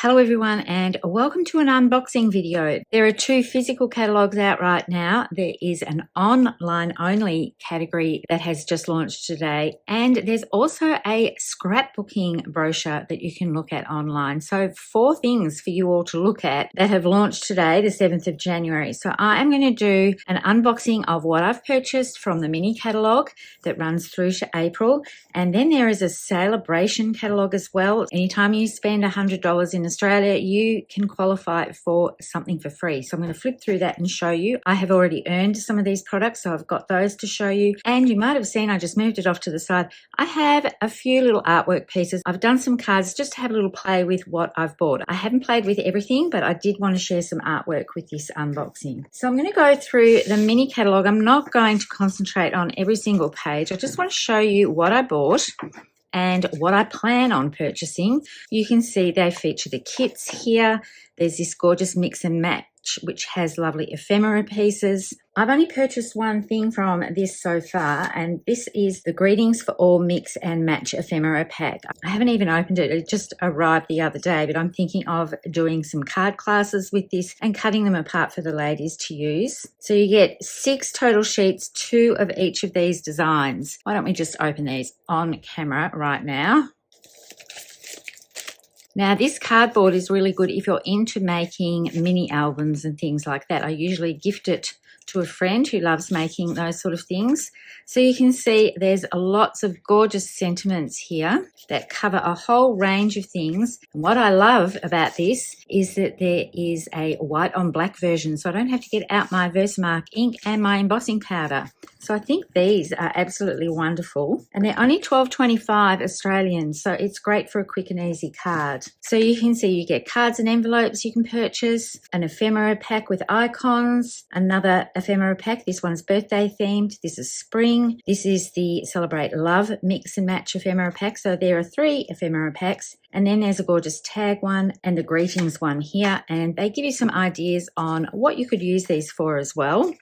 Hello everyone and welcome to an unboxing video. There are two physical catalogues out right now. There is an online only category that has just launched today, and there's also a scrapbooking brochure that you can look at online. So 4 things for you all to look at that have launched today, the 7th of January. So I am going to do an unboxing of what I've purchased from the Mini Catalogue that runs through to April, and then there is a Sale-A-Bration catalogue as well. Anytime you spend $100 in Australia, you can qualify for something for free. So I'm going to flip through that and show you. I have already earned some of these products, so I've got those to show you. And you might have seen, I just moved it off to the side. I have a few little artwork pieces. I've done some cards just to have a little play with what I've bought. I haven't played with everything, but I did want to share some artwork with this unboxing. So I'm going to go through the Mini Catalogue. I'm not going to concentrate on every single page. I just want to show you what I bought and what I plan on purchasing. You can see they feature the kits here. There's this gorgeous mix and match, which has lovely ephemera pieces. I've only purchased one thing from this so far, and this is the Greetings for All Mix and Match ephemera pack. I haven't even opened it. It just arrived the other day, but I'm thinking of doing some card classes with this and cutting them apart for the ladies to use. So you get 6 total sheets, 2 of each of these designs. Why don't we just open these on camera right now? Now, this cardboard is really good if you're into making mini albums and things like that. I usually gift it to a friend who loves making those sort of things. So you can see there's lots of gorgeous sentiments here that cover a whole range of things. And what I love about this is that there is a white on black version, so I don't have to get out my Versamark ink and my embossing powder. So I think these are absolutely wonderful, and they're only $12.25 Australian, so it's great for a quick and easy card. So you can see you get cards and envelopes you can purchase, an ephemera pack with icons, another ephemera pack. This one's birthday themed. This is spring. This is the Celebrate Love Mix and Match ephemera pack. So there are 3 ephemera packs. And then there's a gorgeous tag one and the greetings one here. And they give you some ideas on what you could use these for as well.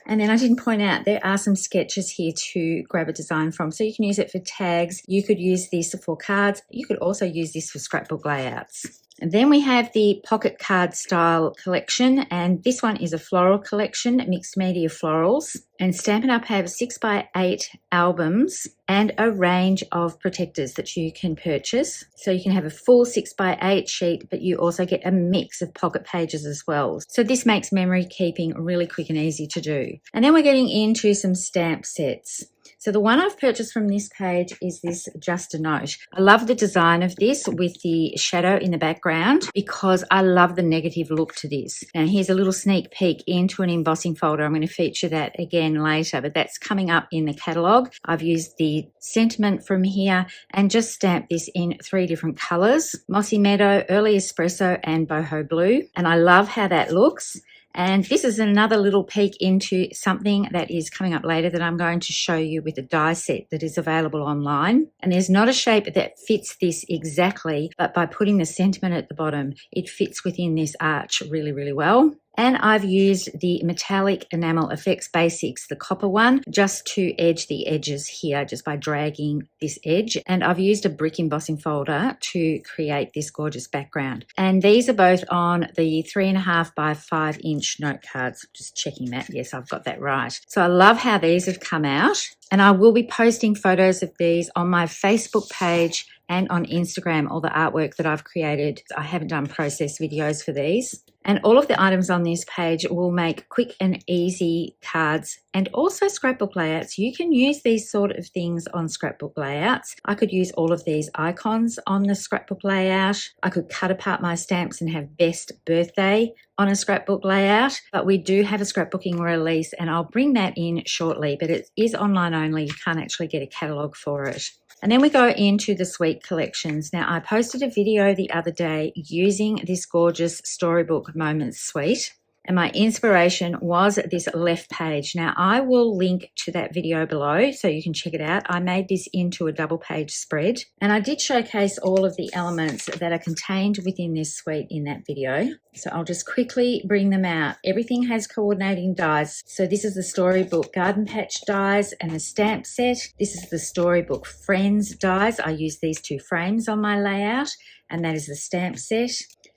And then I didn't point out, there are some sketches here to grab a design from. So you can use it for tags. You could use this for cards. You could also use this for scrapbook layouts. And then we have the pocket card style collection, and this one is a floral collection, mixed media florals. And Stampin' Up have 6x8 albums and a range of protectors that you can purchase. So you can have a full 6x8 sheet, but you also get a mix of pocket pages as well. So this makes memory keeping really quick and easy to do. And then we're getting into some stamp sets. So the one I've purchased from this page is this Just a Note. I love the design of this with the shadow in the background because I love the negative look to this. Now here's a little sneak peek into an embossing folder. I'm going to feature that again later, but that's coming up in the catalogue. I've used the sentiment from here and just stamped this in 3 different colours: Mossy Meadow, Early Espresso and Boho Blue. And I love how that looks. And this is another little peek into something that is coming up later that I'm going to show you with a die set that is available online. And there's not a shape that fits this exactly, but by putting the sentiment at the bottom, it fits within this arch really, really well. And I've used the Metallic Enamel Effects Basics, the copper one, just to edge the edges here, just by dragging this edge. And I've used a brick embossing folder to create this gorgeous background. And these are both on the 3.5 by 5 inch note cards. Just checking that. Yes, I've got that right. So I love how these have come out. And I will be posting photos of these on my Facebook page and on Instagram, all the artwork that I've created. I haven't done process videos for these. And all of the items on this page will make quick and easy cards and also scrapbook layouts. You can use these sort of things on scrapbook layouts. I could use all of these icons on the scrapbook layout. I could cut apart my stamps and have best birthday on a scrapbook layout, but we do have a scrapbooking release and I'll bring that in shortly, but it is online only. You can't actually get a catalogue for it. And then we go into the suite collections. Now, I posted a video the other day using this gorgeous Storybook Moments suite. And my inspiration was this left page. Now, I will link to that video below so you can check it out. I made this into a double page spread. And I did showcase all of the elements that are contained within this suite in that video. So I'll just quickly bring them out. Everything has coordinating dies. So this is the Storybook Garden Patch dies and the stamp set. This is the Storybook Friends dies. I use these 2 frames on my layout, and that is the stamp set.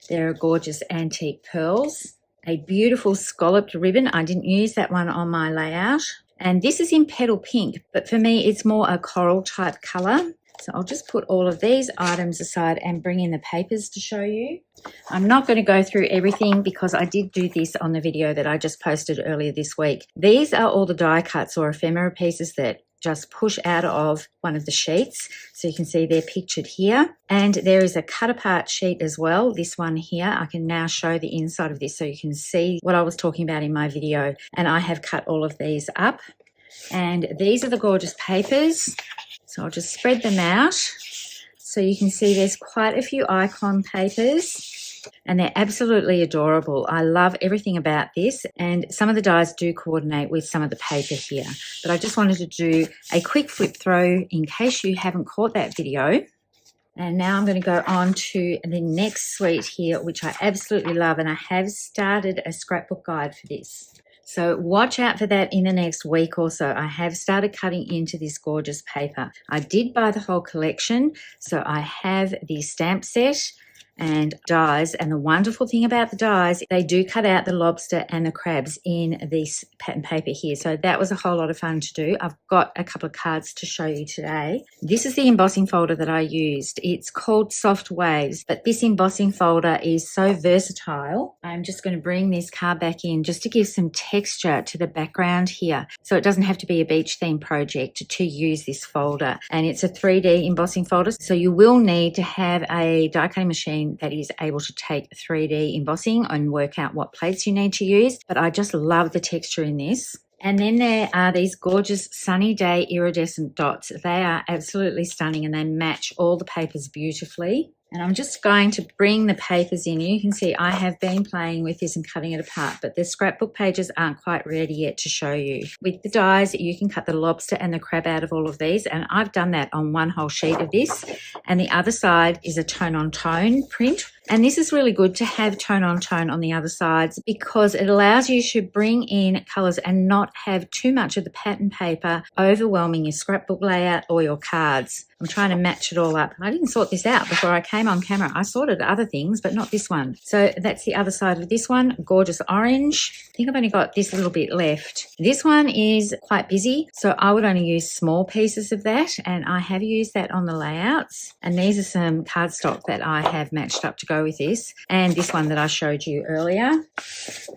There are gorgeous antique pearls. A beautiful scalloped ribbon. I didn't use that one on my layout. And this is in petal pink, but for me it's more a coral type colour. So I'll just put all of these items aside and bring in the papers to show you. I'm not going to go through everything because I did do this on the video that I just posted earlier this week. These are all the die cuts or ephemera pieces that just push out of one of the sheets. So you can see they're pictured here. And there is a cut apart sheet as well. This one here, I can now show the inside of this so you can see what I was talking about in my video. And I have cut all of these up. And these are the gorgeous papers. So I'll just spread them out so you can see there's quite a few icon papers and they're absolutely adorable. I love everything about this, and some of the dies do coordinate with some of the paper here. But I just wanted to do a quick flip through in case you haven't caught that video. And now I'm going to go on to the next suite here, which I absolutely love, and I have started a scrapbook guide for this. So watch out for that in the next week or so. I have started cutting into this gorgeous paper. I did buy the whole collection, so I have the stamp set and dies, and the wonderful thing about the dies, they do cut out the lobster and the crabs in this pattern paper here, so that was a whole lot of fun to do. I've got a couple of cards to show you today. This is the embossing folder that I used. It's called Soft Waves, but this embossing folder is so versatile. I'm just going to bring this card back in just to give some texture to the background here, so it doesn't have to be a beach theme project to use this folder. And it's a 3D embossing folder, so you will need to have a die cutting machine that is able to take 3D embossing and work out what plates you need to use. But I just love the texture in this. And then there are these gorgeous sunny day iridescent dots. They are absolutely stunning and they match all the papers beautifully. And I'm just going to bring the papers in. You can see I have been playing with this and cutting it apart, but the scrapbook pages aren't quite ready yet to show you. With the dies, you can cut the lobster and the crab out of all of these, and I've done that on one whole sheet of this. And the other side is a tone-on-tone print. And this is really good to have tone-on-tone on the other sides because it allows you to bring in colours and not have too much of the pattern paper overwhelming your scrapbook layout or your cards. I'm trying to match it all up. I didn't sort this out before I came on camera. I sorted other things, but not this one. So that's the other side of this one. Gorgeous orange. I think I've only got this little bit left. This one is quite busy, so I would only use small pieces of that, and I have used that on the layouts. And these are some cardstock that I have matched up to go with this, and this one that I showed you earlier.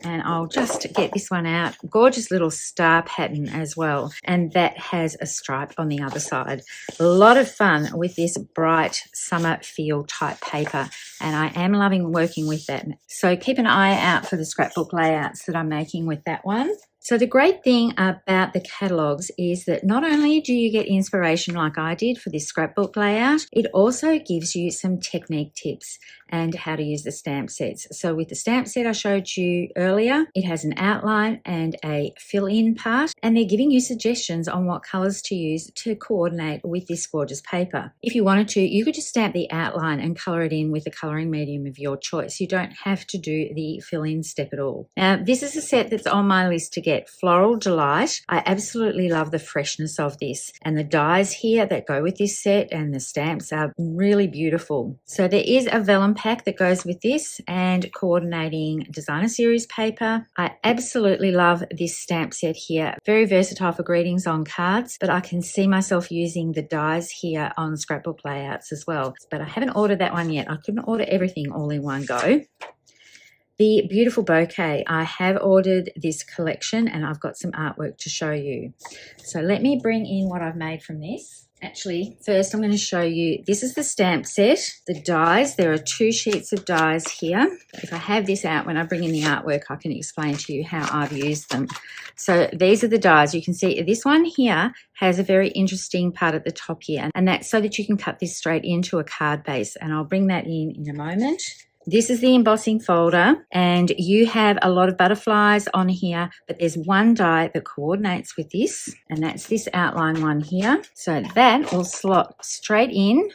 And I'll just get this one out. Gorgeous little star pattern as well, and that has a stripe on the other side. A lot of fun with this bright summer feel type paper, and I am loving working with that. So keep an eye out for the scrapbook layouts that I'm making with that one. So the great thing about the catalogues is that not only do you get inspiration like I did for this scrapbook layout, it also gives you some technique tips and how to use the stamp sets. So with the stamp set I showed you earlier, it has an outline and a fill-in part, and they're giving you suggestions on what colours to use to coordinate with this gorgeous paper. If you wanted to, you could just stamp the outline and colour it in with the colouring medium of your choice. You don't have to do the fill-in step at all. Now, this is a set that's on my list to get. Floral Delight. I absolutely love the freshness of this, and the dies here that go with this set and the stamps are really beautiful. So there is a vellum pack that goes with this and coordinating designer series paper. I absolutely love this stamp set here. Very versatile for greetings on cards, but I can see myself using the dies here on scrapbook layouts as well. But I haven't ordered that one yet. I couldn't order everything all in one go. The beautiful bouquet, I have ordered this collection and I've got some artwork to show you. So let me bring in what I've made from this. Actually, first I'm going to show you, this is the stamp set, the dies. There are 2 sheets of dies here. If I have this out when I bring in the artwork, I can explain to you how I've used them. So these are the dies. You can see this one here has a very interesting part at the top here, and that's so that you can cut this straight into a card base, and I'll bring that in a moment. This is the embossing folder, and you have a lot of butterflies on here, but there's one die that coordinates with this, and that's this outline one here. So that will slot straight in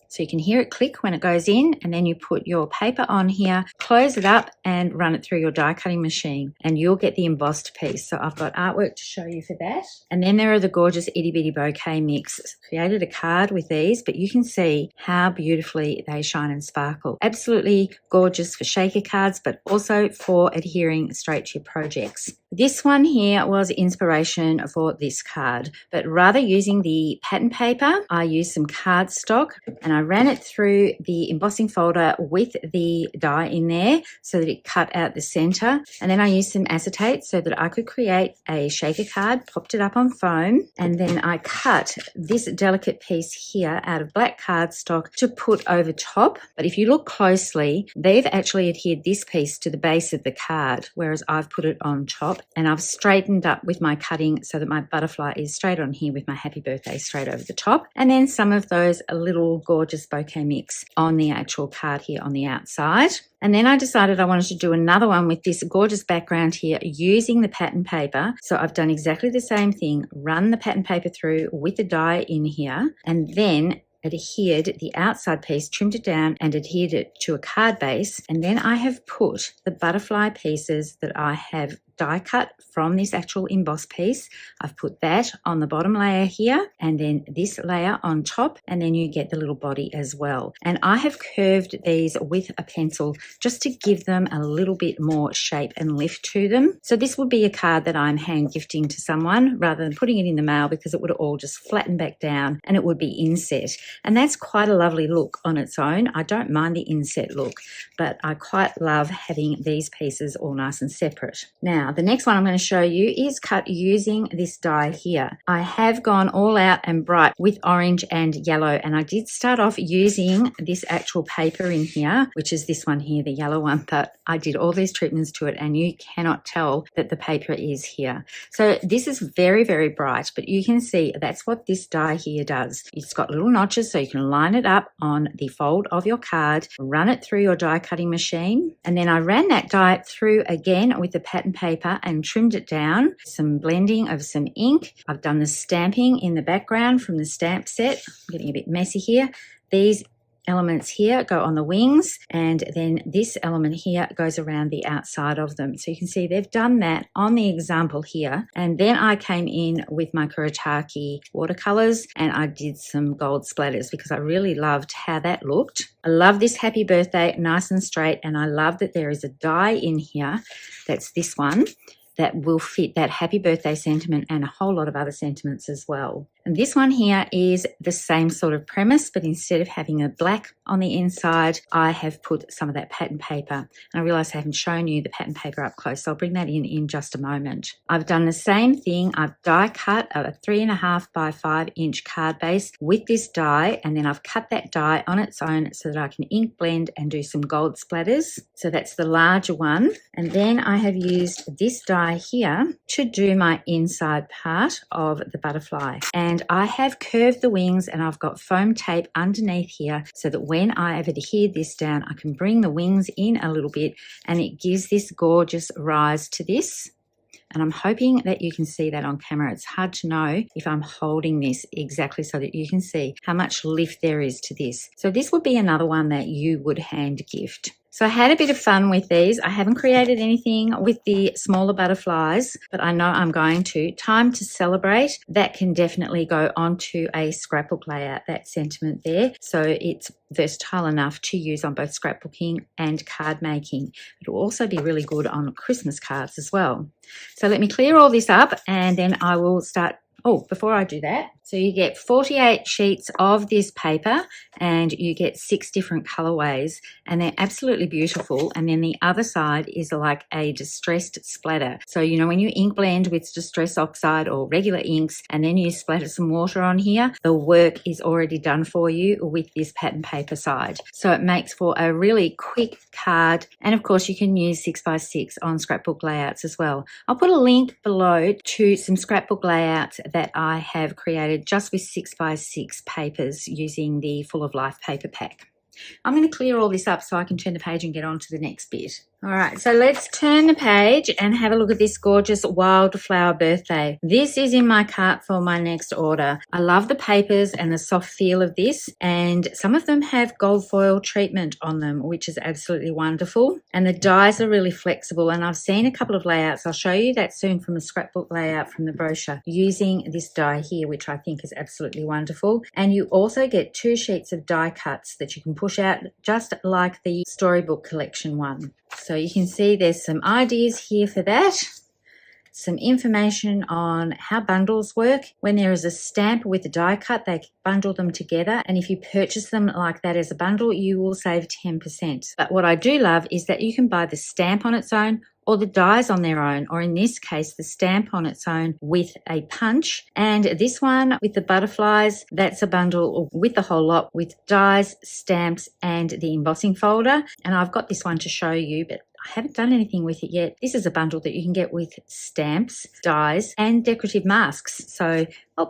So you can hear it click when it goes in, and then you put your paper on here, close it up and run it through your die cutting machine, and you'll get the embossed piece. So I've got artwork to show you for that. And then there are the gorgeous Itty Bitty Bouquet Mix. Created a card with these, but you can see how beautifully they shine and sparkle. Absolutely gorgeous for shaker cards, but also for adhering straight to your projects. This one here was inspiration for this card, but rather using the pattern paper, I used some cardstock and I ran it through the embossing folder with the die in there so that it cut out the center. And then I used some acetate so that I could create a shaker card, popped it up on foam, and then I cut this delicate piece here out of black cardstock to put over top. But if you look closely, they've actually adhered this piece to the base of the card, whereas I've put it on top. And I've straightened up with my cutting so that my butterfly is straight on here with my happy birthday straight over the top. And then some of those little gorgeous bouquet mix on the actual card here on the outside. And then I decided I wanted to do another one with this gorgeous background here using the pattern paper. So I've done exactly the same thing, run the pattern paper through with the die in here, and then adhered the outside piece, trimmed it down and adhered it to a card base. And then I have put the butterfly pieces that I have die cut from this actual emboss piece. I've put that on the bottom layer here, and then this layer on top, and then you get the little body as well. And I have curved these with a pencil just to give them a little bit more shape and lift to them. So this would be a card that I'm hand gifting to someone rather than putting it in the mail, because it would all just flatten back down and it would be inset. And that's quite a lovely look on its own. I don't mind the inset look, but I quite love having these pieces all nice and separate. Now, the next one I'm going to show you is cut using this die here. I have gone all out and bright with orange and yellow, and I did start off using this actual paper in here, which is this one here, the yellow one, but I did all these treatments to it and you cannot tell that the paper is here. So this is very, very bright, but you can see that's what this die here does. It's got little notches so you can line it up on the fold of your card, run it through your die cutting machine, and then I ran that die through again with the pattern paper and trimmed it down. Some blending of some ink. I've done the stamping in the background from the stamp set. I'm getting a bit messy here. These elements here go on the wings, and then this element here goes around the outside of them. So you can see they've done that on the example here. And then I came in with my Kuretake watercolors and I did some gold splatters because I really loved how that looked. I love this happy birthday, nice and straight, and I love that there is a die in here, that's this one, that will fit that happy birthday sentiment and a whole lot of other sentiments as well. And this one here is the same sort of premise, but instead of having a black on the inside, I have put some of that pattern paper. And I realize I haven't shown you the pattern paper up close, so I'll bring that in just a moment. I've done the same thing. I've die cut a 3.5 by 5 inch card base with this die, and then I've cut that die on its own so that I can ink blend and do some gold splatters. So that's the larger one. And then I have used this die here to do my inside part of the butterfly. And I have curved the wings and I've got foam tape underneath here so that when I have adhered this down, I can bring the wings in a little bit and it gives this gorgeous rise to this. And I'm hoping that you can see that on camera. It's hard to know if I'm holding this exactly so that you can see how much lift there is to this. So this would be another one that you would hand gift. So I had a bit of fun with these. I haven't created anything with the smaller butterflies, but I know I'm going to. Time to Celebrate, that can definitely go onto a scrapbook layout, that sentiment there. So it's versatile enough to use on both scrapbooking and card making. It will also be really good on Christmas cards as well. So let me clear all this up and then I will start. Oh, before I do that, so you get 48 sheets of this paper and you get 6 different colorways and they're absolutely beautiful. And then the other side is like a distressed splatter. So, you know, when you ink blend with distress oxide or regular inks and then you splatter some water on here, the work is already done for you with this pattern paper side. So it makes for a really quick card. And of course you can use 6x6 on scrapbook layouts as well. I'll put a link below to some scrapbook layouts that I have created just with 6x6 papers using the Full of Life paper pack. I'm going to clear all this up so I can turn the page and get on to the next bit. All right, so let's turn the page and have a look at this gorgeous wildflower birthday. This is in my cart for my next order. I love the papers and the soft feel of this, and some of them have gold foil treatment on them, which is absolutely wonderful. And the dies are really flexible, and I've seen a couple of layouts. I'll show you that soon from a scrapbook layout from the brochure using this die here, which I think is absolutely wonderful. And you also get 2 sheets of die cuts that you can push out just like the Storybook collection one. So you can see there's some ideas here for that, some information on how bundles work. When there is a stamp with a die cut, they bundle them together, and if you purchase them like that as a bundle, you will save 10%. But what I do love is that you can buy the stamp on its own or the dies on their own, or in this case, the stamp on its own with a punch. And this one with the butterflies, that's a bundle with the whole lot with dies, stamps, and the embossing folder. And I've got this one to show you, but I haven't done anything with it yet. This is a bundle that you can get with stamps, dies, and decorative masks. So,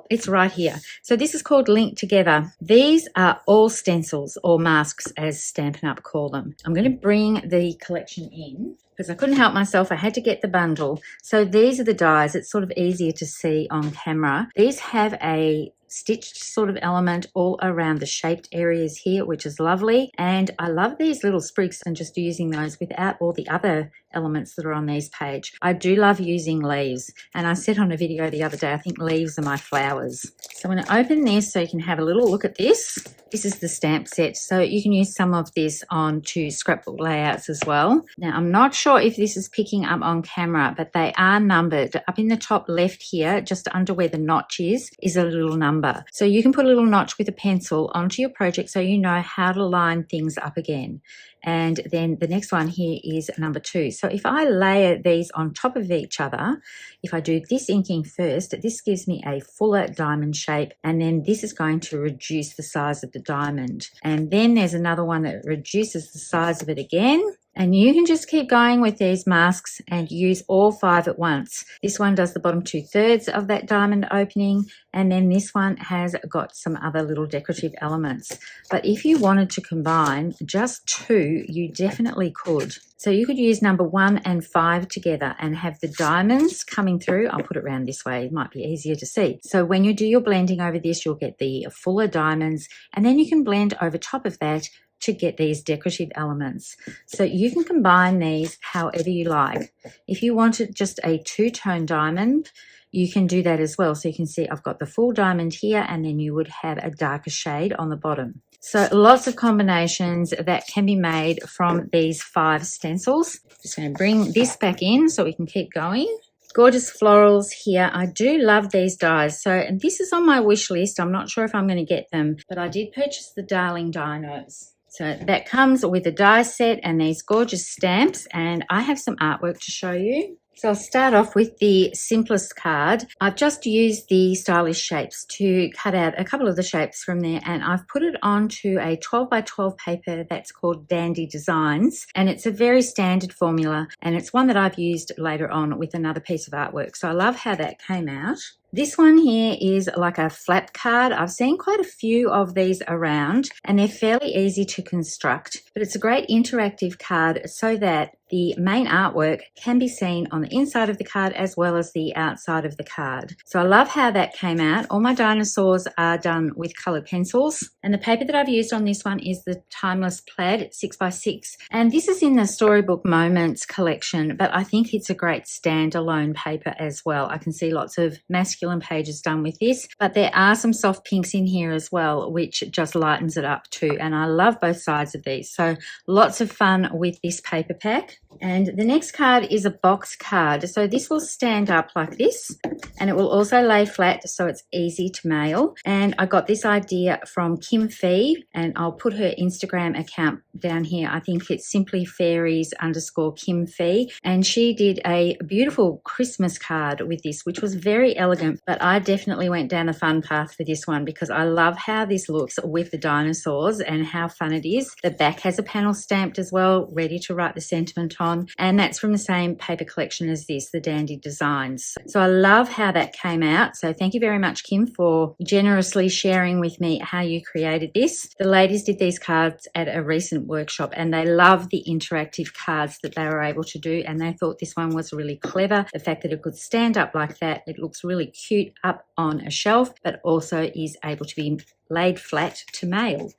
it's right here. So this is called Linked Together. These are all stencils or masks, as Stampin' Up call them. I'm going to bring the collection in because I couldn't help myself. I had to get the bundle. So these are the dies. It's sort of easier to see on camera. These have a stitched sort of element all around the shaped areas here, which is lovely. And I love these little sprigs and just using those without all the other elements that are on these page. I do love using leaves, and I said on a video the other day, I think leaves are my flowers. So I'm going to open this so you can have a little look at this. This is the stamp set, so you can use some of this onto scrapbook layouts as well. Now, I'm not sure if this is picking up on camera, but they are numbered. Up in the top left here, just under where the notch is a little number. So you can put a little notch with a pencil onto your project so you know how to line things up again. And then the next one here is number 2. So if I layer these on top of each other, if I do this inking first, this gives me a fuller diamond shape, and then this is going to reduce the size of the diamond. And then there's another one that reduces the size of it again. And you can just keep going with these masks and use all 5 at once. This one does the bottom 2/3 of that diamond opening, and then this one has got some other little decorative elements. But if you wanted to combine just 2, you definitely could. So you could use number 1 and 5 together and have the diamonds coming through. I'll put it around this way. It might be easier to see. So when you do your blending over this, you'll get the fuller diamonds, and then you can blend over top of that to get these decorative elements. So you can combine these however you like. If you wanted just a 2-tone diamond, you can do that as well. So you can see I've got the full diamond here, and then you would have a darker shade on the bottom. So lots of combinations that can be made from these 5 stencils. Just going to bring this back in so we can keep going. Gorgeous florals here. I do love these dies. So, and this is on my wish list. I'm not sure if I'm going to get them, but I did purchase the Darling Dinos. So that comes with a die set and these gorgeous stamps, and I have some artwork to show you. So I'll start off with the simplest card. I've just used the stylish shapes to cut out a couple of the shapes from there, and I've put it onto a 12 by 12 paper that's called Dandy Designs, and it's a very standard formula, and it's one that I've used later on with another piece of artwork. So I love how that came out. This one here is like a flat card. I've seen quite a few of these around, and they're fairly easy to construct, but it's a great interactive card so that the main artwork can be seen on the inside of the card as well as the outside of the card. So I love how that came out. All my dinosaurs are done with coloured pencils, and the paper that I've used on this one is the Timeless Plaid 6x6, and this is in the Storybook Moments collection, but I think it's a great standalone paper as well. I can see lots of masculine pages done with this, but there are some soft pinks in here as well, which just lightens it up too, and I love both sides of these. So lots of fun with this paper pack. And the next card is a box card. So this will stand up like this, and it will also lay flat so it's easy to mail. And I got this idea from Kim Fee, and I'll put her Instagram account down here. I think it's simply fairies _ Kim Fee, and she did a beautiful Christmas card with this, which was very elegant, but I definitely went down the fun path for this one because I love how this looks with the dinosaurs and how fun it is. The back has a panel stamped as well, ready to write the sentiment print on, and that's from the same paper collection as this, the Dandy Designs. So I love how that came out. So thank you very much, Kim, for generously sharing with me how you created this. The ladies did these cards at a recent workshop, and they love the interactive cards that they were able to do, and they thought this one was really clever. The fact that it could stand up like that, it looks really cute up on a shelf, but also is able to be laid flat to mail.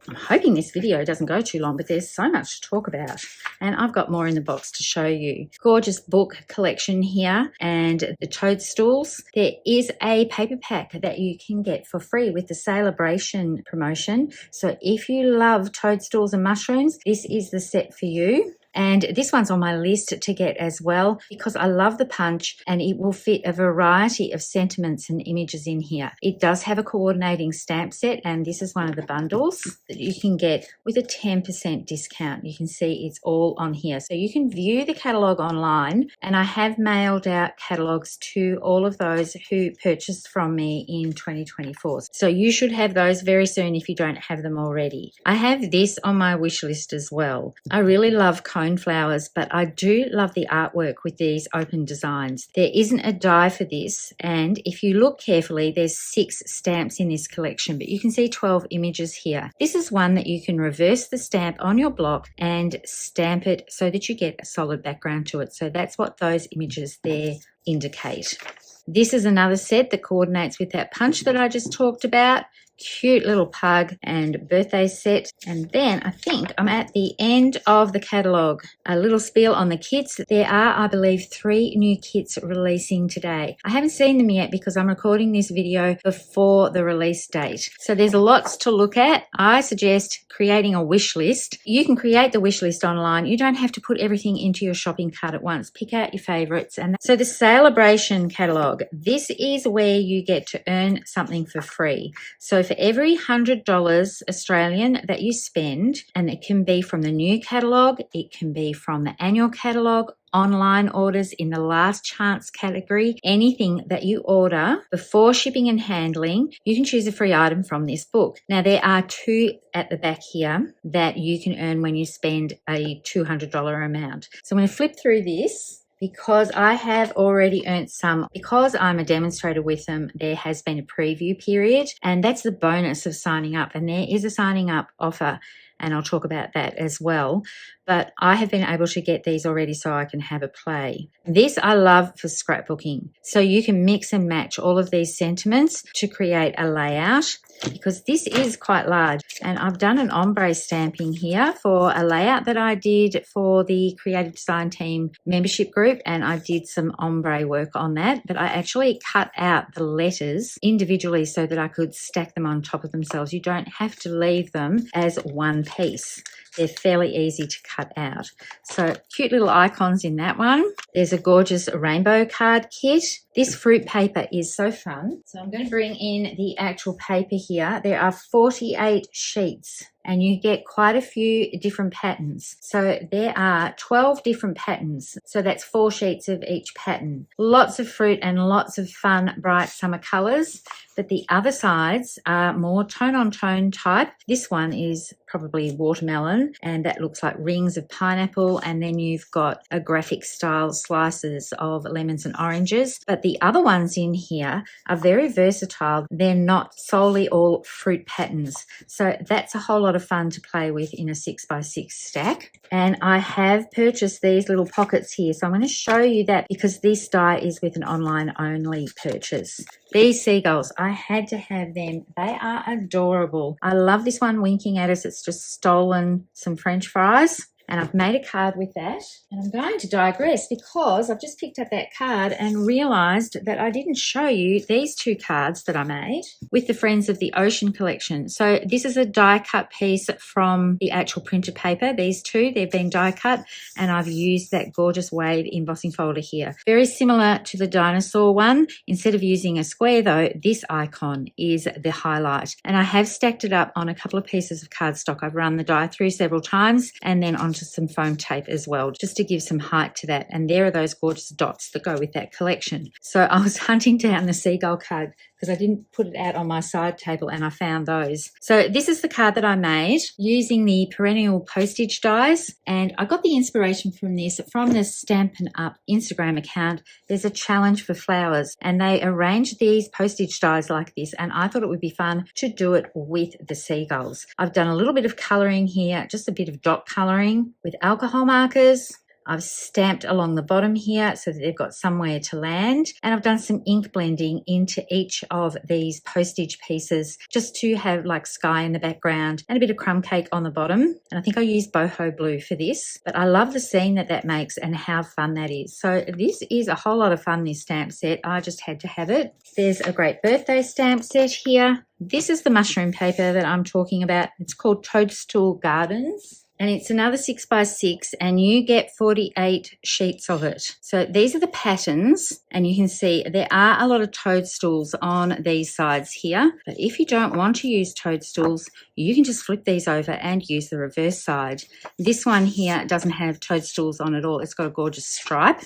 I'm hoping this video doesn't go too long, but there's so much to talk about, and I've got more in the box to show you. Gorgeous book collection here, and the toadstools. There is a paper pack that you can get for free with the Sale-A-Bration promotion. So if you love toadstools and mushrooms, this is the set for you. And this one's on my list to get as well because I love the punch, and it will fit a variety of sentiments and images in here. It does have a coordinating stamp set, and this is one of the bundles that you can get with a 10% discount. You can see it's all on here. So you can view the catalogue online, and I have mailed out catalogues to all of those who purchased from me in 2024. So you should have those very soon if you don't have them already. I have this on my wish list as well. I really love cone flowers, but I do love the artwork with these open designs. There isn't a die for this, and if you look carefully, there's 6 stamps in this collection, but you can see 12 images here. This is one that you can reverse the stamp on your block and stamp it so that you get a solid background to it. So that's what those images there indicate. This is another set that coordinates with that punch that I just talked about. Cute little pug and birthday set. And then I think I'm at the end of the catalogue. A little spiel on the kits. There are, I believe, 3 new kits releasing today. I haven't seen them yet because I'm recording this video before the release date. So there's lots to look at. I suggest creating a wish list. You can create the wish list online. You don't have to put everything into your shopping cart at once. Pick out your favourites. And so the Sale-A-Bration catalogue. This is where you get to earn something for free. So for every $100 Australian that you spend, and it can be from the new catalogue, it can be from the annual catalogue, online orders in the last chance category, anything that you order before shipping and handling, you can choose a free item from this book. Now there are 2 at the back here that you can earn when you spend a $200 amount. So I'm going to flip through this. Because I have already earned some, because I'm a demonstrator with them, there has been a preview period, and that's the bonus of signing up. And there is a signing up offer, and I'll talk about that as well. But I have been able to get these already so I can have a play. This I love for scrapbooking. So you can mix and match all of these sentiments to create a layout, because this is quite large. And I've done an ombre stamping here for a layout that I did for the Creative Design Team membership group, and I did some ombre work on that. But I actually cut out the letters individually so that I could stack them on top of themselves. You don't have to leave them as one piece. They're fairly easy to cut out. So cute little icons in that one. There's a gorgeous rainbow card kit. This fruit paper is so fun. So I'm going to bring in the actual paper here. There are 48 sheets, and you get quite a few different patterns. So there are 12 different patterns. So that's 4 sheets of each pattern. Lots of fruit and lots of fun, bright summer colors. But the other sides are more tone-on-tone type. This one is probably watermelon, and that looks like rings of pineapple. And then you've got a graphic style slices of lemons and oranges. But the other ones in here are very versatile. They're not solely all fruit patterns. So that's a whole lot of fun to play with in a 6x6 stack. And I have purchased these little pockets here. So I'm going to show you that because this die is with an online only purchase. These seagulls, I had to have them. They are adorable. I love this one winking at us. It's just stolen some French fries. And I've made a card with that. And I'm going to digress because I've just picked up that card and realised that I didn't show you these 2 cards that I made with the Friends of the Ocean collection. So this is a die cut piece from the actual printed paper. These 2, they've been die cut, and I've used that gorgeous wave embossing folder here. Very similar to the dinosaur one. Instead of using a square though, this icon is the highlight. And I have stacked it up on a couple of pieces of cardstock. I've run the die through several times and then on to some foam tape as well, just to give some height to that. And there are those gorgeous dots that go with that collection. So I was hunting down the seagull card because I didn't put it out on my side table and I found those. So this is the card that I made using the perennial postage dies, and I got the inspiration from this from the Stampin' Up Instagram account. There's a challenge for flowers and they arrange these postage dies like this, and I thought it would be fun to do it with the seagulls. I've done a little bit of colouring here, just a bit of dot colouring with alcohol markers. I've stamped along the bottom here so that they've got somewhere to land, and I've done some ink blending into each of these postage pieces just to have like sky in the background and a bit of crumb cake on the bottom. And I think I used boho blue for this, but I love the scene that that makes and how fun that is. So this is a whole lot of fun, this stamp set. I just had to have it. There's a great birthday stamp set here. This is the mushroom paper that I'm talking about. It's called Toadstool Gardens. And it's another 6x6 and you get 48 sheets of it. So these are the patterns, and you can see there are a lot of toadstools on these sides here. But if you don't want to use toadstools, you can just flip these over and use the reverse side. This one here doesn't have toadstools on at all. It's got a gorgeous stripe.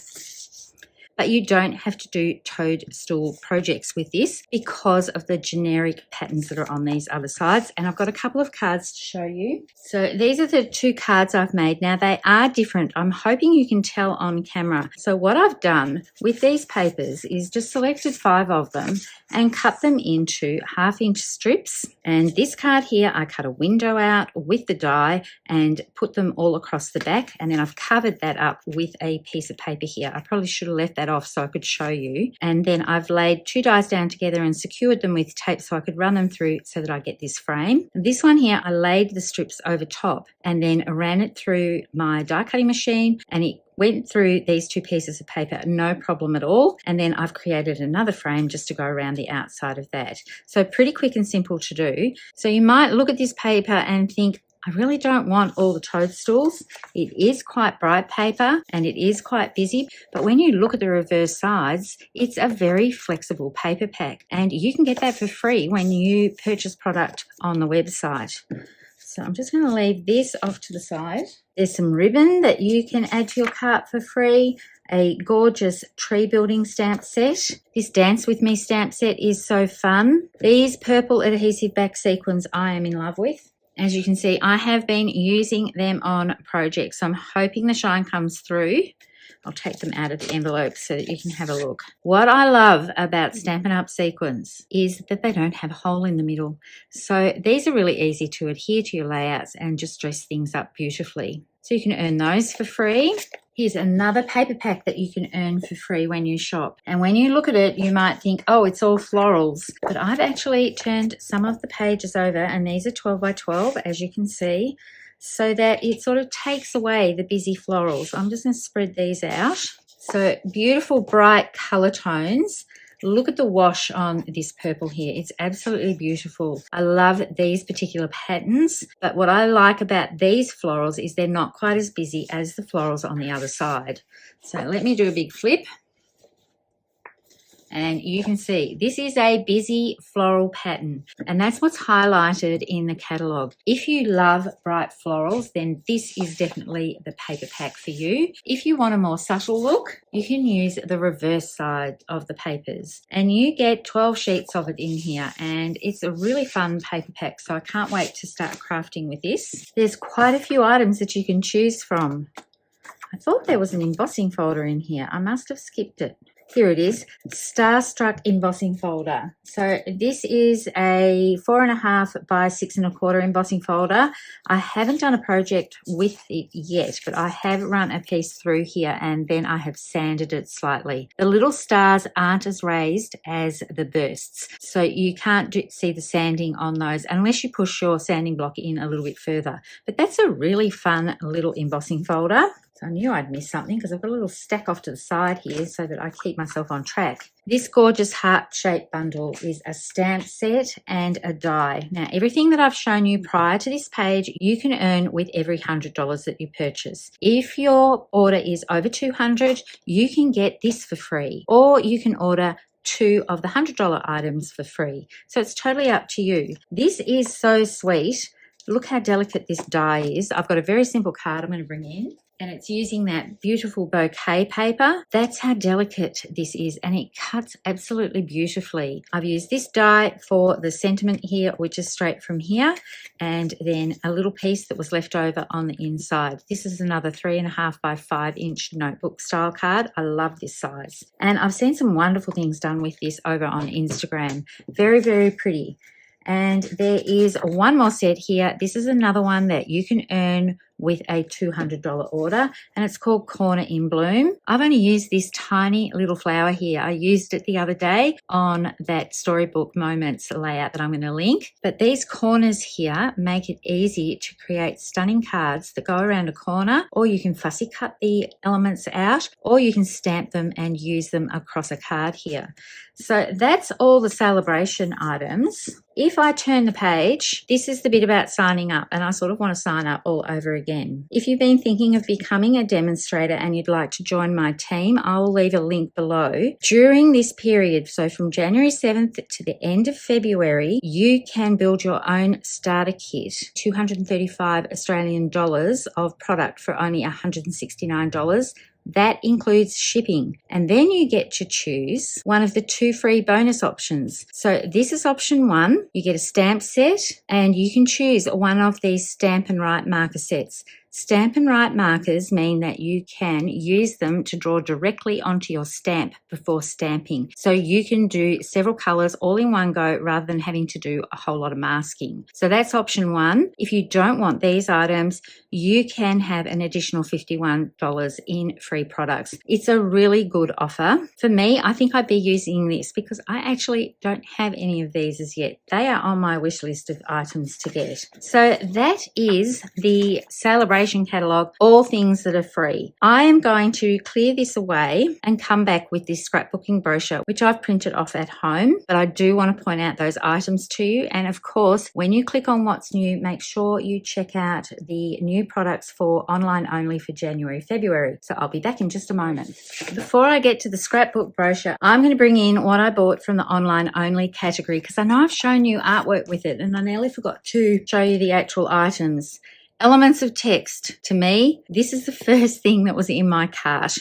But you don't have to do toadstool projects with this because of the generic patterns that are on these other sides. And I've got a couple of cards to show you. So these are the two cards I've made. Now they are different. I'm hoping you can tell on camera. So what I've done with these papers is just selected 5 of them and cut them into 1/2-inch strips. And this card here, I cut a window out with the die and put them all across the back. And then I've covered that up with a piece of paper here. I probably should have left that off so I could show you. And then I've laid 2 dies down together and secured them with tape so I could run them through so that I get this frame. And this one here, I laid the strips over top and then ran it through my die cutting machine, and it went through these 2 pieces of paper, no problem at all. And then I've created another frame just to go around the outside of that. So pretty quick and simple to do. So you might look at this paper and think, I really don't want all the toadstools. It is quite bright paper and it is quite busy, but when you look at the reverse sides, it's a very flexible paper pack, and you can get that for free when you purchase product on the website. So I'm just going to leave this off to the side. There's some ribbon that you can add to your cart for free. A gorgeous tree building stamp set. This Dance With Me stamp set is so fun. These purple adhesive back sequins I am in love with. As you can see, I have been using them on projects, so I'm hoping the shine comes through. I'll take them out of the envelope so that you can have a look. What I love about Stampin' Up sequins is that they don't have a hole in the middle. So these are really easy to adhere to your layouts and just dress things up beautifully. So you can earn those for free. Here's another paper pack that you can earn for free when you shop. And when you look at it, you might think, oh, it's all florals. But I've actually turned some of the pages over, and these are 12 by 12, as you can see, so that it sort of takes away the busy florals. I'm just going to spread these out. So beautiful, bright color tones. Look at the wash on this purple here. It's absolutely beautiful. I love these particular patterns, but what I like about these florals is they're not quite as busy as the florals on the other side. So let me do a big flip. And you can see this is a busy floral pattern, and that's what's highlighted in the catalogue. If you love bright florals, then this is definitely the paper pack for you. If you want a more subtle look, you can use the reverse side of the papers, and you get 12 sheets of it in here, and it's a really fun paper pack, so I can't wait to start crafting with this. There's quite a few items that you can choose from. I thought there was an embossing folder in here. I must have skipped it. Here it is, Starstruck embossing folder. So this is a 4.5 by 6 1/4 embossing folder. I haven't done a project with it yet, but I have run a piece through here and then I have sanded it slightly. The little stars aren't as raised as the bursts, so you can't see the sanding on those unless you push your sanding block in a little bit further. But that's a really fun little embossing folder. So I knew I'd miss something because I've got a little stack off to the side here so that I keep myself on track. This gorgeous heart-shaped bundle is a stamp set and a die. Now, everything that I've shown you prior to this page, you can earn with every $100 that you purchase. If your order is over $200, you can get this for free, or you can order 2 of the $100 items for free. So it's totally up to you. This is so sweet. Look how delicate this die is. I've got a very simple card I'm going to bring in. and it's using that beautiful bouquet paper. That's how delicate this is, and it cuts absolutely beautifully. I've used this die for the sentiment here, which is straight from here, and then a little piece that was left over on the inside. This is another 3.5 by 5 inch notebook style card. I love this size, and I've seen some wonderful things done with this over on Instagram. Very, very pretty. And there is one more set here. This is another one that you can earn with a $200 order, and it's called Corner in Bloom. I've only used this tiny little flower here. I used it the other day on that Storybook Moments layout that I'm going to link. But these corners here make it easy to create stunning cards that go around a corner, or you can fussy cut the elements out, or you can stamp them and use them across a card here. So that's all the Sale-A-Bration items. If I turn the page, this is the bit about signing up, and I sort of want to sign up all over again. If you've been thinking of becoming a demonstrator and you'd like to join my team, I'll leave a link below. During this period, so from January 7th to the end of February, you can build your own starter kit, 235 Australian dollars of product for only $169. That includes shipping, and then you get to choose one of the 2 free bonus options. So this is option 1. You get a stamp set, and you can choose one of these Stampin' Up marker sets. Stampin' Up markers mean that you can use them to draw directly onto your stamp before stamping. So you can do several colours all in one go rather than having to do a whole lot of masking. So that's option 1. If you don't want these items, you can have an additional $51 in free products. It's a really good offer. For me, I think I'd be using this because I actually don't have any of these as yet. They are on my wish list of items to get. So that is the Sale-A-Bration catalogue, all things that are free. I am going to clear this away and come back with this scrapbooking brochure, which I've printed off at home, but I do want to point out those items to you. And of course, when you click on what's new, make sure you check out the new products for online only for January, February. So I'll be back in just a moment. Before I get to the scrapbook brochure, I'm going to bring in what I bought from the online only category, because I know I've shown you artwork with it and I nearly forgot to show you the actual items. Elements of text. To me, this is the first thing that was in my cart.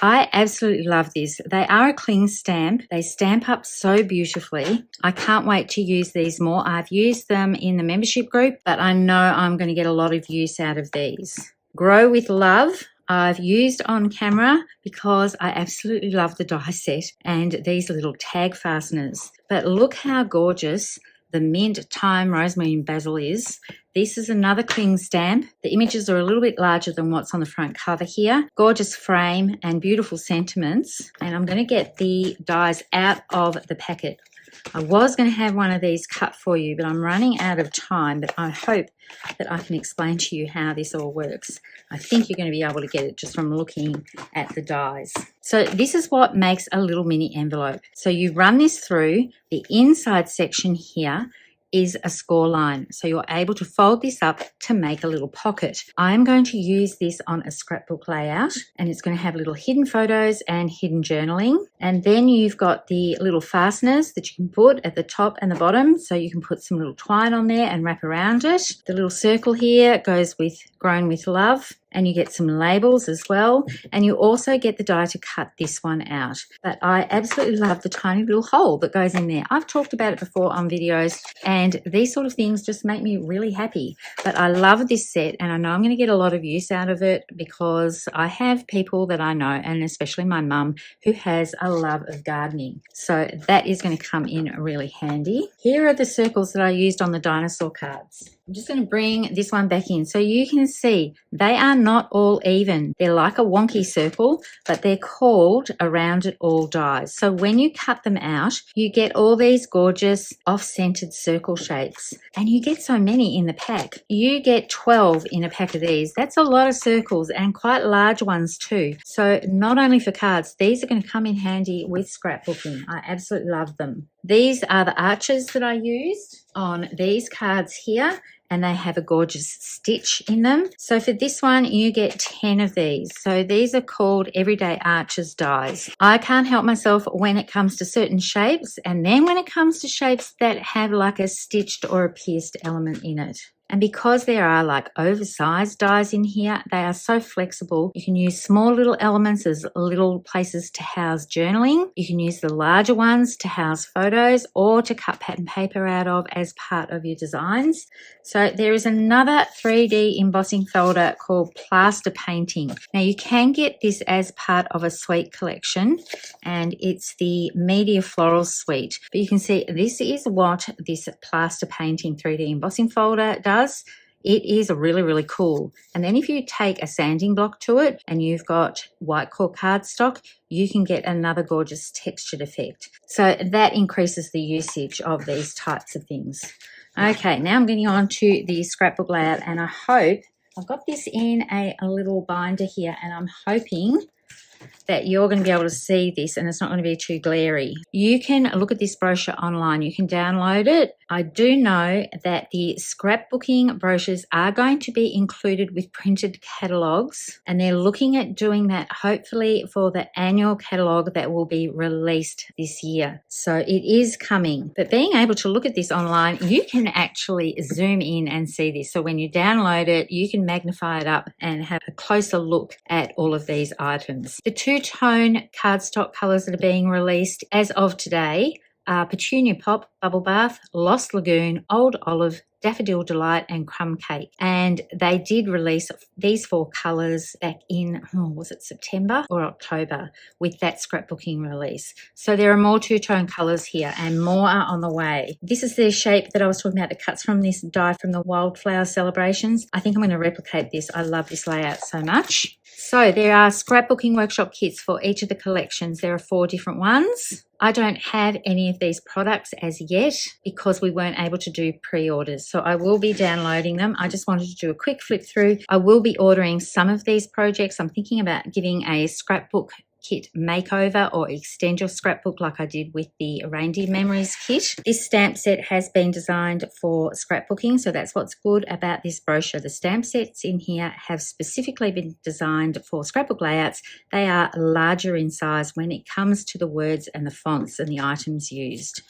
I absolutely love this. They are a cling stamp. They stamp up so beautifully. I can't wait to use these more. I've used them in the membership group, but I know I'm going to get a lot of use out of these. Grow with Love. I've used on camera because I absolutely love the die set and these little tag fasteners. But look how gorgeous the mint, thyme, rosemary and basil is. This is another cling stamp. The images are a little bit larger than what's on the front cover here. Gorgeous frame and beautiful sentiments. And I'm going to get the dies out of the packet. I was going to have one of these cut for you, but I'm running out of time, but I hope that I can explain to you how this all works. I think you're going to be able to get it just from looking at the dies. So this is what makes a little mini envelope. So you run this through. The inside section here is a score line. So you're able to fold this up to make a little pocket. I'm going to use this on a scrapbook layout, and it's going to have little hidden photos and hidden journaling. And then you've got the little fasteners that you can put at the top and the bottom. So you can put some little twine on there and wrap around it. The little circle here goes with Grown with Love. And you get some labels as well. And you also get the die to cut this one out. But I absolutely love the tiny little hole that goes in there. I've talked about it before on videos, and these sort of things just make me really happy. But I love this set, and I know I'm going to get a lot of use out of it because I have people that I know, and especially my mum, who has a love of gardening. So that is going to come in really handy. Here are the circles that I used on the dinosaur cards. I'm just going to bring this one back in so you can see they are not all even. They're like a wonky circle, but they're called a rounded all dies. So when you cut them out, you get all these gorgeous off-centered circle shapes, and you get so many in the pack. You get 12 in a pack of these. That's a lot of circles, and quite large ones too. So not only for cards, these are going to come in handy with scrapbooking. I absolutely love them. These are the arches that I used on these cards here, and they have a gorgeous stitch in them. So for this one, you get 10 of these. So these are called Everyday Arches dies. I can't help myself when it comes to certain shapes, and then when it comes to shapes that have like a stitched or a pierced element in it. And because there are like oversized dies in here, they are so flexible. You can use small little elements as little places to house journaling. You can use the larger ones to house photos or to cut pattern paper out of as part of your designs. So there is another 3D embossing folder called Plaster Painting. Now you can get this as part of a suite collection, and it's the Media Floral Suite. But you can see this is what this Plaster Painting 3D embossing folder does. It is really, really cool. And then if you take a sanding block to it and you've got white core cardstock, you can get another gorgeous textured effect. So that increases the usage of these types of things. Okay, now I'm getting on to the scrapbook layout, and I hope I've got this in a little binder here, and I'm hoping that you're going to be able to see this and it's not going to be too glary. You can look at this brochure online. You can download it. I do know that the scrapbooking brochures are going to be included with printed catalogues, and they're looking at doing that hopefully for the annual catalogue that will be released this year. So it is coming. But being able to look at this online, you can actually zoom in and see this. So when you download it, you can magnify it up and have a closer look at all of these items. The two-tone cardstock colours that are being released as of today are Petunia Pop, Bubble Bath, Lost Lagoon, Old Olive, Daffodil Delight and Crumb Cake. And they did release these 4 colours back in, was it September or October, with that scrapbooking release. So there are more two-tone colours here and more are on the way. This is the shape that I was talking about that cuts from this die from the Wildflower Celebrations. I think I'm going to replicate this. I love this layout so much. So there are scrapbooking workshop kits for each of the collections. There are 4 different ones. I don't have any of these products as yet because we weren't able to do pre-orders. So I will be downloading them. I just wanted to do a quick flip through. I will be ordering some of these projects. I'm thinking about giving a scrapbook kit makeover or extend your scrapbook like I did with the Reindeer Memories kit. This stamp set has been designed for scrapbooking, so that's what's good about this brochure. The stamp sets in here have specifically been designed for scrapbook layouts. They are larger in size when it comes to the words and the fonts and the items used.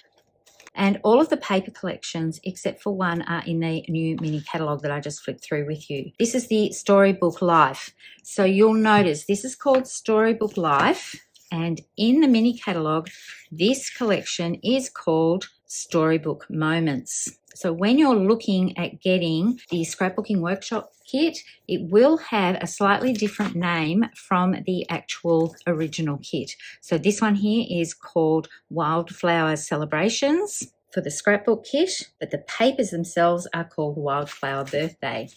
And all of the paper collections, except for one, are in the new mini catalogue that I just flipped through with you. This is the Storybook Life. So you'll notice this is called Storybook Life. And in the mini catalogue, this collection is called Storybook Moments. So when you're looking at getting the scrapbooking workshop kit, it will have a slightly different name from the actual original kit. So this one here is called Wildflower Celebrations for the scrapbook kit, but the papers themselves are called Wildflower Birthday.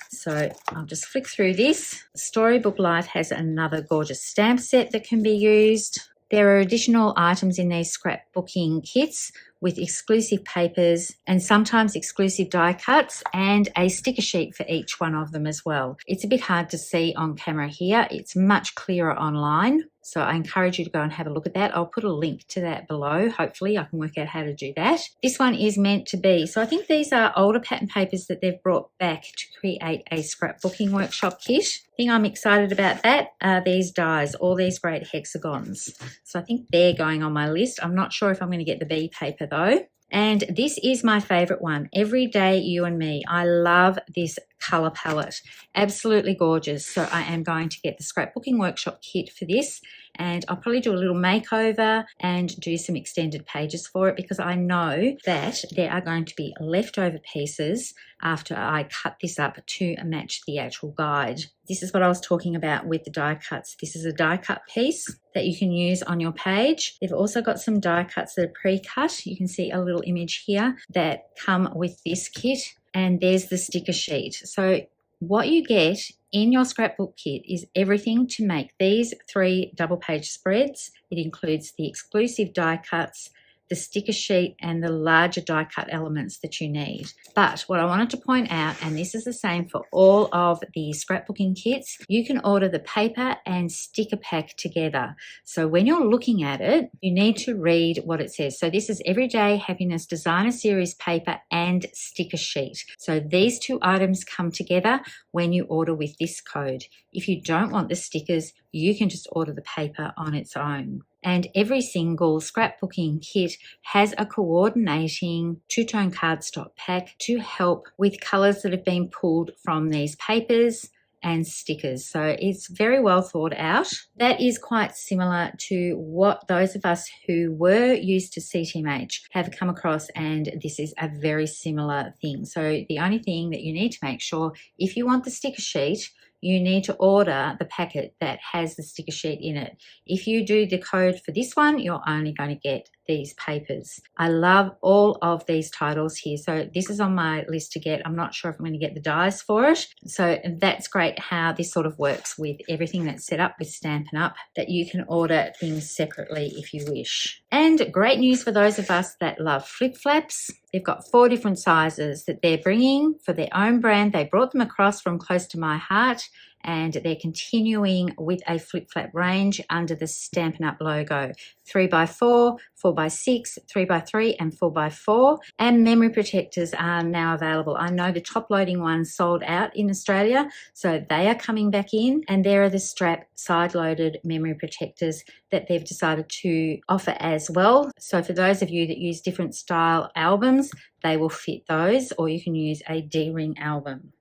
So I'll just flick through this. Storybook Life has another gorgeous stamp set that can be used. There are additional items in these scrapbooking kits with exclusive papers and sometimes exclusive die cuts and a sticker sheet for each one of them as well. It's a bit hard to see on camera here. It's much clearer online. So I encourage you to go and have a look at that. I'll put a link to that below. Hopefully I can work out how to do that. This one is meant to be. So I think these are older pattern papers that they've brought back to create a scrapbooking workshop kit. The thing I'm excited about that are these dies, all these great hexagons. So I think they're going on my list. I'm not sure if I'm going to get the B paper though. And this is my favorite one, Everyday You and Me. I love this color palette, absolutely gorgeous. So I am going to get the scrapbooking workshop kit for this, and I'll probably do a little makeover and do some extended pages for it because I know that there are going to be leftover pieces after I cut this up to match the actual guide. This is what I was talking about with the die cuts. This is a die cut piece that you can use on your page. They've also got some die cuts that are pre-cut. You can see a little image here that come with this kit, and there's the sticker sheet. So what you get in your scrapbook kit is everything to make these 3 double page spreads. It includes the exclusive die cuts, the sticker sheet and the larger die cut elements that you need. But what I wanted to point out, and this is the same for all of the scrapbooking kits, you can order the paper and sticker pack together. So when you're looking at it, you need to read what it says. So this is Everyday Happiness Designer Series paper and sticker sheet. So these 2 items come together when you order with this code. If you don't want the stickers, you can just order the paper on its own. And every single scrapbooking kit has a coordinating two-tone cardstock pack to help with colours that have been pulled from these papers and stickers. So it's very well thought out. That is quite similar to what those of us who were used to CTMH have come across, and this is a very similar thing. So the only thing that you need to make sure, if you want the sticker sheet, you need to order the packet that has the sticker sheet in it. If you do the code for this one, you're only going to get these papers. I love all of these titles here. So this is on my list to get. I'm not sure if I'm going to get the dies for it. So that's great how this sort of works with everything that's set up with Stampin' Up, that you can order things separately if you wish. And great news for those of us that love flip flaps. They've got 4 different sizes that they're bringing for their own brand. They brought them across from Close to My Heart, and they're continuing with a flip flap range under the Stampin' Up logo. 3x4, 4x6, 3x3 and 4x4, and memory protectors are now available. I know the top loading ones sold out in Australia, so they are coming back in, and there are the strap side loaded memory protectors that they've decided to offer as well. So for those of you that use different style albums, they will fit those, or you can use a D-ring album.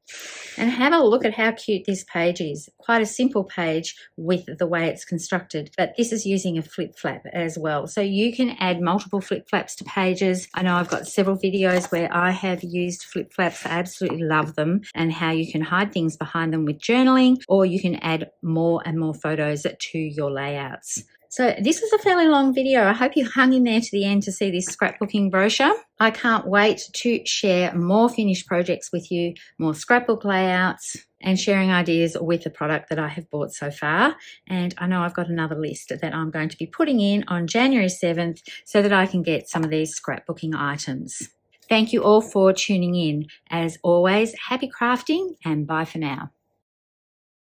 And have a look at how cute this page is. Quite a simple page with the way it's constructed, but this is using a flip flap as well. So you can add multiple flip flaps to pages. I know I've got several videos where I have used flip flaps. I absolutely love them, and how you can hide things behind them with journaling, or you can add more and more photos to your layouts. So this was a fairly long video. I hope you hung in there to the end to see this scrapbooking brochure. I can't wait to share more finished projects with you, more scrapbook layouts, and sharing ideas with the product that I have bought so far. And I know I've got another list that I'm going to be putting in on January 7th so that I can get some of these scrapbooking items. Thank you all for tuning in. As always, happy crafting, and bye for now.